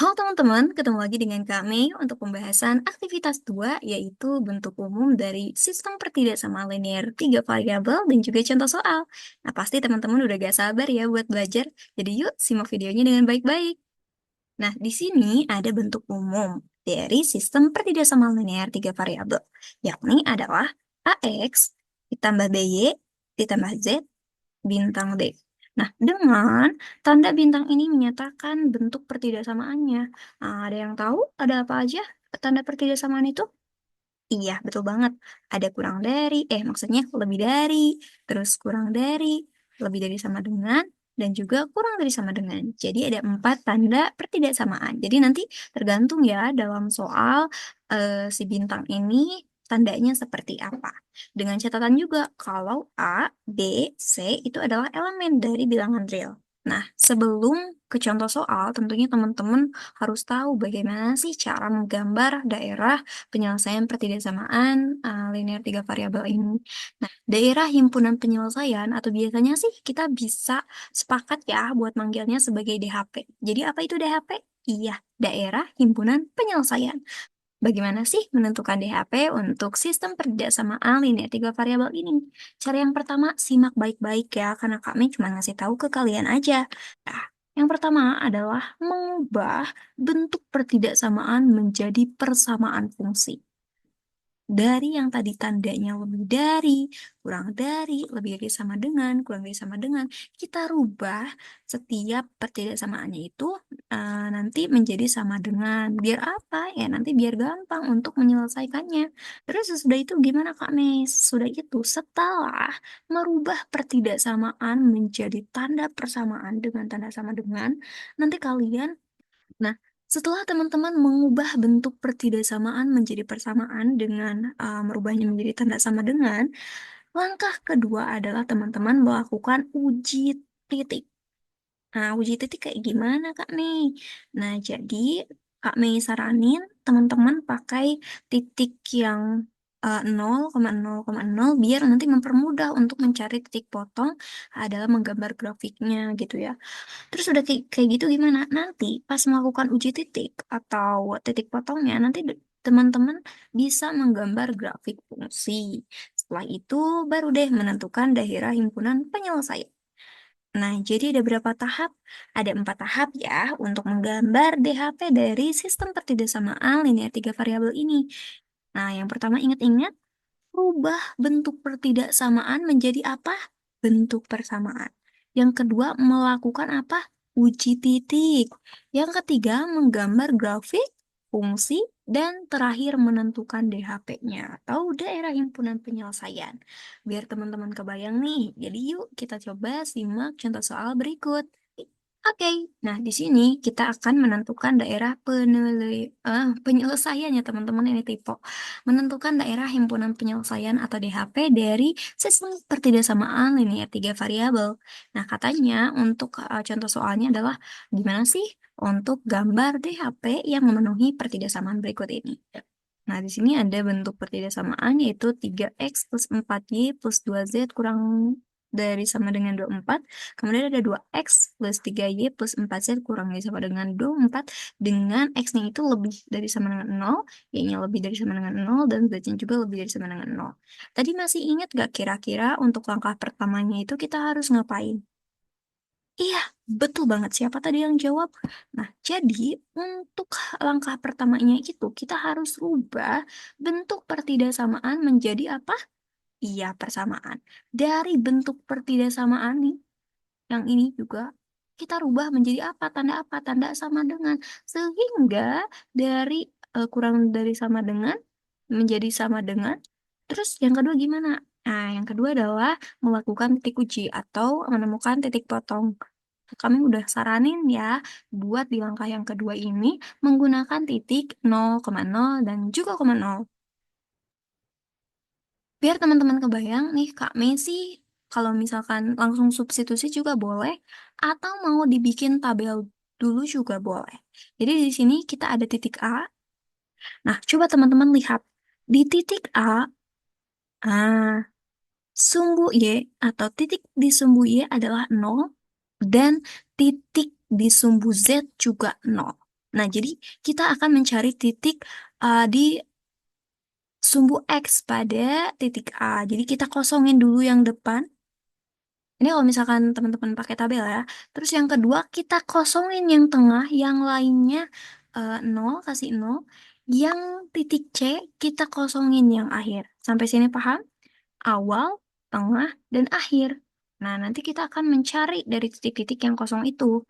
Halo teman-teman, ketemu lagi dengan kami untuk pembahasan aktivitas 2, yaitu bentuk umum dari sistem pertidaksamaan linear 3 variabel dan juga contoh soal. Nah, pasti teman-teman udah gak sabar ya buat belajar, jadi yuk simak videonya dengan baik-baik. Nah, di sini ada bentuk umum dari sistem pertidaksamaan linear 3 variabel, yakni adalah AX ditambah BY ditambah Z bintang D. Nah, dengan tanda bintang ini menyatakan bentuk pertidaksamaannya. Nah, ada yang tahu ada apa aja tanda pertidaksamaan itu? Iya, betul banget. Ada kurang dari, maksudnya lebih dari, terus kurang dari, lebih dari sama dengan, dan juga kurang dari sama dengan. Jadi ada 4 tanda pertidaksamaan. Jadi nanti tergantung ya dalam soal si bintang ini tandanya seperti apa. Dengan catatan juga kalau A, B, C itu adalah elemen dari bilangan real. Nah, sebelum ke contoh soal, tentunya teman-teman harus tahu bagaimana sih cara menggambar daerah penyelesaian pertidaksamaan linear 3 variabel ini. Nah, daerah himpunan penyelesaian atau biasanya sih kita bisa sepakat ya buat manggilnya sebagai DHP. Jadi apa itu DHP? Iya, daerah himpunan penyelesaian. Bagaimana sih menentukan DHP untuk sistem pertidaksamaan linear 3 variabel ini? Cara yang pertama, simak baik-baik ya, karena kami cuma ngasih tahu ke kalian aja. Nah, yang pertama adalah mengubah bentuk pertidaksamaan menjadi persamaan fungsi. Dari yang tadi tandanya lebih dari, kurang dari, lebih dari sama dengan, kurang dari sama dengan, kita rubah setiap pertidaksamaannya itu nanti menjadi sama dengan. Biar apa? Ya nanti biar gampang untuk menyelesaikannya. Terus sesudah itu gimana Kak Mes? Sudah itu setelah merubah pertidaksamaan menjadi tanda persamaan dengan tanda sama dengan, nanti kalian. Nah, setelah teman-teman mengubah bentuk pertidaksamaan menjadi persamaan dengan merubahnya menjadi tanda sama dengan, langkah kedua adalah teman-teman melakukan uji titik. Nah, uji titik kayak gimana, Kak Mei? Nah, jadi Kak Mei saranin teman-teman pakai titik yang 0,0,0 biar nanti mempermudah untuk mencari titik potong adalah menggambar grafiknya gitu ya. Terus udah kayak gitu gimana? Nanti pas melakukan uji titik atau titik potongnya, nanti teman-teman bisa menggambar grafik fungsi. Setelah itu baru deh menentukan daerah himpunan penyelesaian. Nah, jadi ada berapa tahap? Ada 4 tahap ya untuk menggambar DHP dari sistem pertidaksamaan linear 3 variabel ini. Nah, yang pertama ingat-ingat, rubah bentuk pertidaksamaan menjadi apa? Bentuk persamaan. Yang kedua, melakukan apa? Uji titik. Yang ketiga, menggambar grafik, fungsi, dan terakhir menentukan DHP-nya atau daerah himpunan penyelesaian. Biar teman-teman kebayang nih, jadi yuk kita coba simak contoh soal berikut. Oke, nah di sini kita akan menentukan daerah penyelesaian ya teman-teman, ini tipe. Menentukan daerah himpunan penyelesaian atau DHP dari sistem pertidaksamaan linear 3 variabel. Nah, katanya untuk contoh soalnya adalah gimana sih untuk gambar DHP yang memenuhi pertidaksamaan berikut ini. Nah, di sini ada bentuk pertidaksamaan yaitu 3x plus 4y plus 2z kurang dari sama dengan 24. Kemudian ada 2x plus 3y plus 4z kurang dari sama dengan 24 dengan x-nya itu lebih dari sama dengan 0, y-nya lebih dari sama dengan 0, dan z-nya juga lebih dari sama dengan 0. Tadi masih ingat gak kira-kira untuk langkah pertamanya itu kita harus ngapain? Iya, betul banget. Siapa tadi yang jawab? Nah, jadi untuk langkah pertamanya itu kita harus rubah bentuk pertidaksamaan menjadi apa? Iya, persamaan. Dari bentuk pertidaksamaan nih, yang ini juga kita rubah menjadi apa? Tanda apa? Tanda sama dengan. Sehingga dari kurang dari sama dengan menjadi sama dengan. Terus yang kedua gimana? Nah, yang kedua adalah melakukan titik uji atau menemukan titik potong. Kami udah saranin ya buat di langkah yang kedua ini menggunakan titik 0,0 dan juga 0,0. Biar teman-teman kebayang nih Kak Messi kalau misalkan langsung substitusi juga boleh atau mau dibikin tabel dulu juga boleh. Jadi di sini kita ada titik A. Nah, coba teman-teman lihat di titik A, sumbu Y atau titik di sumbu Y adalah 0 dan titik di sumbu Z juga 0. Nah, jadi kita akan mencari titik di sumbu X pada titik A. Jadi kita kosongin dulu yang depan. Ini kalau misalkan teman-teman pakai tabel ya. Terus yang kedua kita kosongin yang tengah, yang lainnya 0, kasih 0. Yang titik C kita kosongin yang akhir. Sampai sini paham? Awal, tengah, dan akhir. Nah, nanti kita akan mencari dari titik-titik yang kosong itu.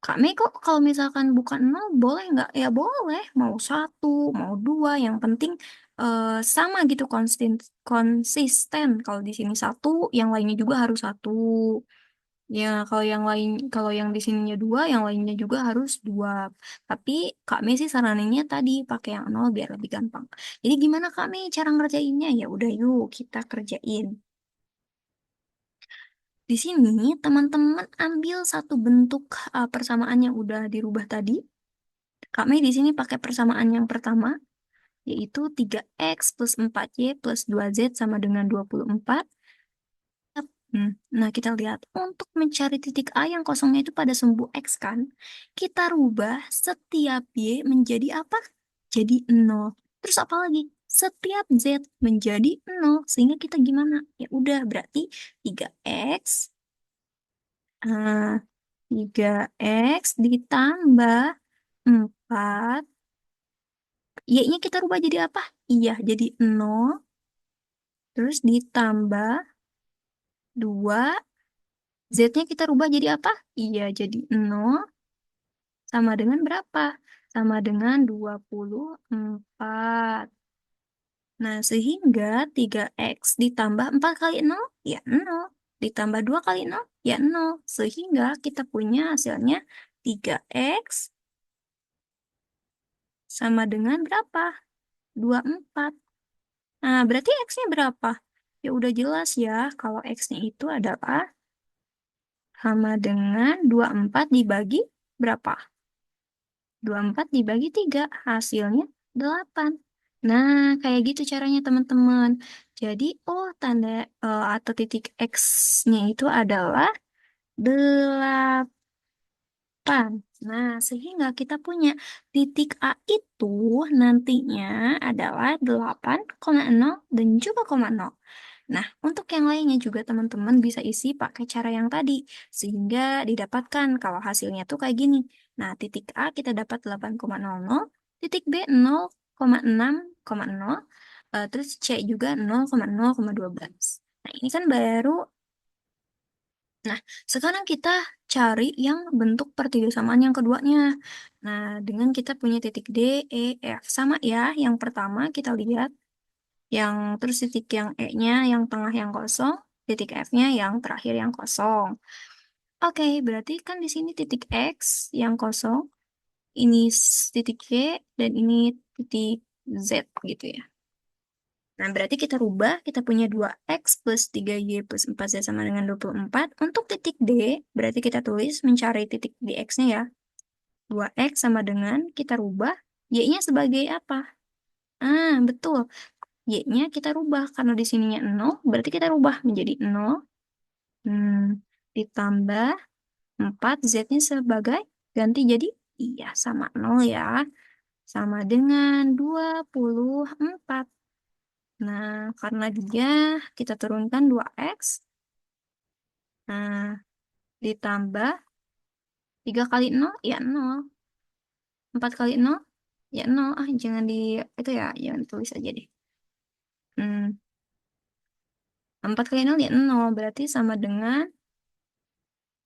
Kak Mei kok kalau misalkan bukan nol boleh nggak? Ya boleh, mau satu, mau dua, yang penting sama gitu konsisten. Kalau di sini satu, yang lainnya juga harus satu. Ya kalau yang lain, kalau yang di sininya dua, yang lainnya juga harus dua. Tapi Kak Mei sih saraninnya tadi pakai yang nol biar lebih gampang. Jadi gimana Kak Mei cara ngerjainnya? Ya udah yuk kita kerjain. Di sini teman-teman ambil satu bentuk persamaan yang udah dirubah tadi. Kami di sini pakai persamaan yang pertama, yaitu 3x plus 4y plus 2z sama dengan 24. Nah, kita lihat. Untuk mencari titik A yang kosongnya itu pada sumbu X kan, kita rubah setiap Y menjadi apa? Jadi 0. Terus apa lagi? Setiap Z menjadi 0. Sehingga kita gimana? Ya udah, berarti 3x, ah, 3x ditambah 4. Y-nya kita rubah jadi apa? Iya, jadi 0. Terus ditambah 2. Z-nya kita rubah jadi apa? Iya, jadi 0. Sama dengan berapa? Sama dengan 24. Nah, sehingga 3x ditambah 4 kali 0, ya 0. Ditambah 2 kali 0, ya 0. Sehingga kita punya hasilnya 3x sama dengan berapa? 24. Nah, berarti X-nya berapa? Ya udah jelas ya, kalau X-nya itu adalah sama dengan 24 dibagi berapa? 24 dibagi 3, hasilnya 8. Nah, kayak gitu caranya teman-teman. Jadi, tanda atau titik X-nya itu adalah 8. Nah, sehingga kita punya titik A itu nantinya adalah 8,0 dan juga koma nol. Nah, untuk yang lainnya juga teman-teman bisa isi pakai cara yang tadi, sehingga didapatkan kalau hasilnya tuh kayak gini. Nah, titik A kita dapat 8,00, titik B 0,6,0, terus C juga 0,0,12. Nah, ini kan baru. Nah, sekarang kita cari yang bentuk pertigasamaan yang keduanya. Nah, dengan kita punya titik D, E, F. Sama ya, yang pertama kita lihat. Yang terus titik yang E-nya yang tengah yang kosong, titik F-nya yang terakhir yang kosong. Oke, berarti kan di sini titik X yang kosong, ini titik Y, dan ini titik Z gitu ya. Nah, berarti kita rubah, kita punya 2X plus 3Y plus 4Z sama dengan 24. Untuk titik D, berarti kita tulis mencari titik di X-nya ya. 2X sama dengan, kita rubah, Y-nya sebagai apa? Betul. Y-nya kita rubah. Karena di sininya 0, berarti kita rubah menjadi 0. Hmm, ditambah 4, Z-nya sebagai ganti jadi iya sama 0 ya. Sama dengan 24. Nah, karena dia kita turunkan 2X. Nah, ditambah 3 kali 0, ya 0. 4 kali 0, ya 0. Jangan itu ya, jangan tulis aja deh. Hmm, 4 kali 0, ya 0. Berarti sama dengan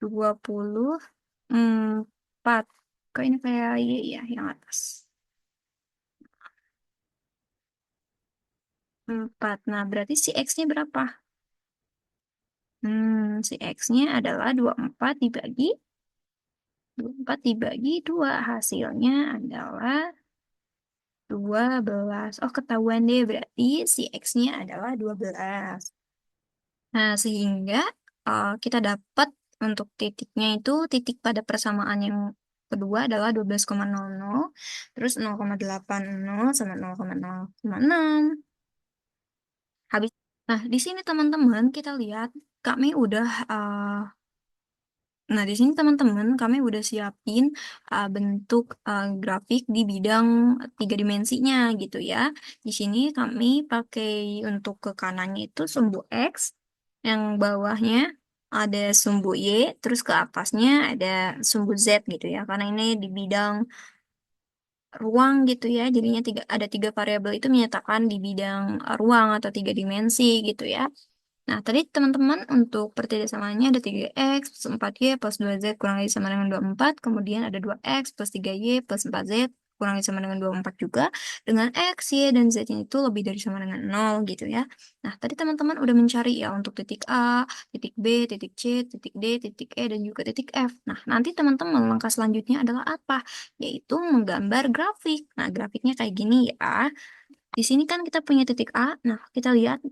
24. Kok ini kayak Y ya, yang atas. 4. Nah, berarti si X-nya berapa? Si X-nya adalah 24 dibagi 2. Hasilnya adalah 12. Oh, ketahuan deh. Berarti si X-nya adalah 12. Nah, sehingga kita dapat untuk titiknya itu, titik pada persamaan yang kedua adalah 12,00, terus 0,80 sama 0,0,6. Habis. Nah, di sini teman-teman kita lihat kami udah Nah, di sini teman-teman kami udah siapin bentuk grafik di bidang tiga dimensinya gitu ya. Di sini kami pakai untuk ke kanannya itu sumbu X, yang bawahnya ada sumbu Y, terus ke atasnya ada sumbu Z gitu ya. Karena ini di bidang ruang gitu ya, jadinya ada tiga variabel itu menyatakan di bidang ruang atau tiga dimensi gitu ya. Nah, tadi teman-teman untuk pertidaksamannya ada 3x plus 4y plus 2z kurang lebih sama dengan 24. Kemudian ada 2x plus 3y plus 4z kurang lebih sama dengan 24 juga. Dengan x, y, dan z-nya itu lebih dari sama dengan 0 gitu ya. Nah, tadi teman-teman udah mencari ya untuk titik A, titik B, titik C, titik D, titik E, dan juga titik F. Nah, nanti teman-teman langkah selanjutnya adalah apa? Yaitu menggambar grafik. Nah, grafiknya kayak gini ya. Di sini kan kita punya titik A. Nah, kita lihat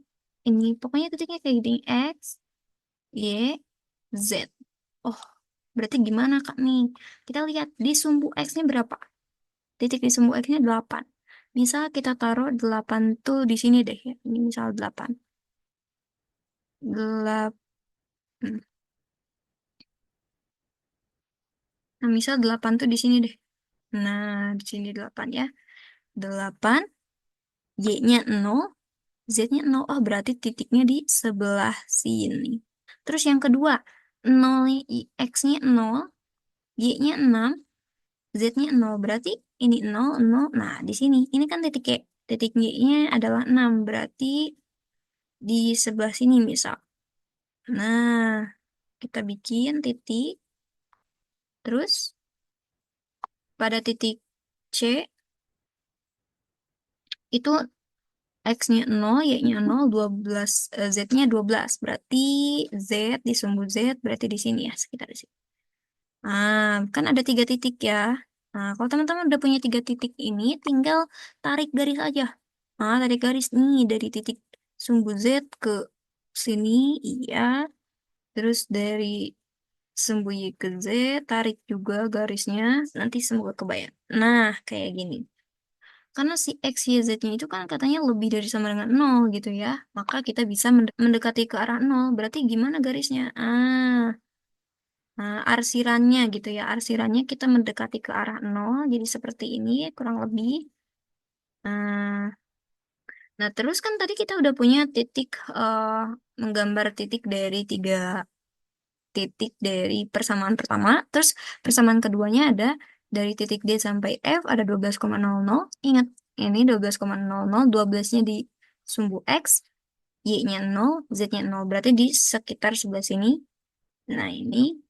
ini pokoknya titiknya kayak gini X, Y, Z. Oh, berarti gimana Kak nih? Kita lihat di sumbu X-nya berapa? Titik di sumbu X-nya 8. Misal kita taruh 8 tuh di sini deh ya. Ini misal 8. 8. Nah, misal 8 tuh di sini deh. Nah, di sini 8 ya. 8, Y-nya 0, Z-nya 0. Oh, berarti titiknya di sebelah sini. Terus yang kedua, 0, X-nya 0, Y-nya 6, Z-nya 0. Berarti ini 0, 0. Nah, di sini. Ini kan titik Y. Titik Y-nya adalah 6. Berarti di sebelah sini misal. Nah, kita bikin titik. Terus pada titik C, itu X-nya 0, Y-nya 0, 12, Z-nya 12. Berarti Z di sumbu Z berarti di sini ya, sekitar di sini. Nah, kan ada tiga titik ya. Nah, kalau teman-teman udah punya tiga titik ini, tinggal tarik garis aja. Nah, tarik garis nih dari titik sumbu Z ke sini, iya. Terus dari sumbu Y ke Z, tarik juga garisnya. Nanti semoga kebayang. Nah, kayak gini. Karena si X, Y, Z-nya itu kan katanya lebih dari sama dengan 0 gitu ya. Maka kita bisa mendekati ke arah 0. Berarti gimana garisnya? Nah, arsirannya gitu ya. Arsirannya kita mendekati ke arah 0. Jadi seperti ini kurang lebih. Nah, nah, terus kan tadi kita udah punya titik, menggambar titik dari tiga titik dari persamaan pertama. Terus persamaan keduanya ada dari titik D sampai F ada 12,00. Ingat, ini 12,00. 12-nya di sumbu X, Y-nya 0, Z-nya 0. Berarti di sekitar sebelah sini. Nah, ini.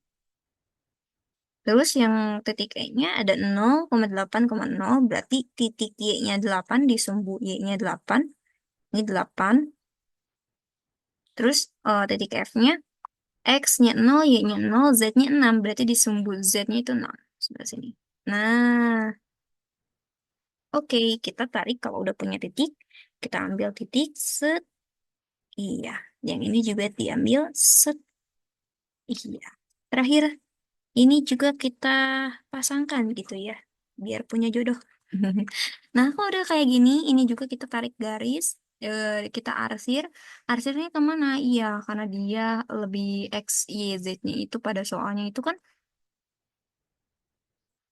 Terus yang titik E-nya ada 0,8,0, berarti titik Y-nya 8 di sumbu Y-nya 8. Ini 8. Terus titik F-nya, X-nya 0, Y-nya 0, Z-nya 6. Berarti di sumbu Z-nya itu 0. Sebelah sini. Nah, oke. Kita tarik kalau udah punya titik. Kita ambil titik, set. Iya. Yang ini juga diambil, set. Iya. Terakhir, ini juga kita pasangkan gitu ya, biar punya jodoh. Nah, kalau udah kayak gini, ini juga kita tarik garis, kita arsir. Arsirnya kemana? Iya, karena dia lebih X, Y, Z-nya itu pada soalnya itu kan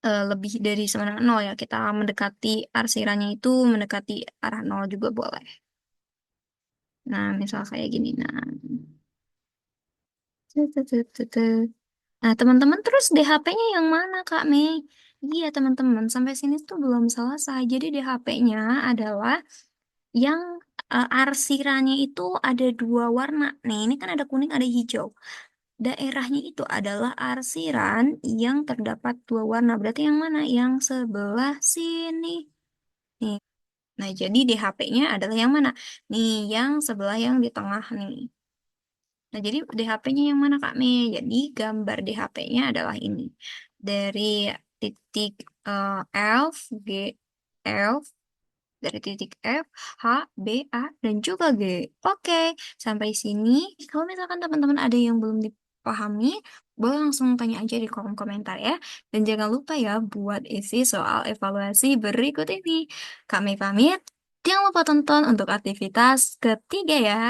lebih dari sama dengan 0 ya. Kita mendekati arsirannya itu mendekati arah 0 juga boleh. Nah, misal kayak gini. Nah, Nah, teman-teman terus DHP-nya yang mana, Kak Mei? Iya, teman-teman, sampai sini tuh belum selesai. Jadi DHP-nya adalah yang arsirannya itu ada dua warna. Nih, ini kan ada kuning, ada hijau. Daerahnya itu adalah arsiran yang terdapat dua warna. Berarti yang mana? Yang sebelah sini. Nih. Nah, jadi DHP-nya adalah yang mana? Nih, yang sebelah yang di tengah nih. Nah, jadi DHP-nya yang mana, Kak Mei? Jadi gambar DHP-nya adalah ini. Dari titik F, G, F, dari titik F, H, B, A, dan juga G. Oke, sampai sini. Kalau misalkan teman-teman ada yang belum dipahami, boleh langsung tanya aja di kolom komentar ya. Dan jangan lupa ya buat isi soal evaluasi berikut ini. Kami pamit. Jangan lupa tonton untuk aktivitas ketiga ya.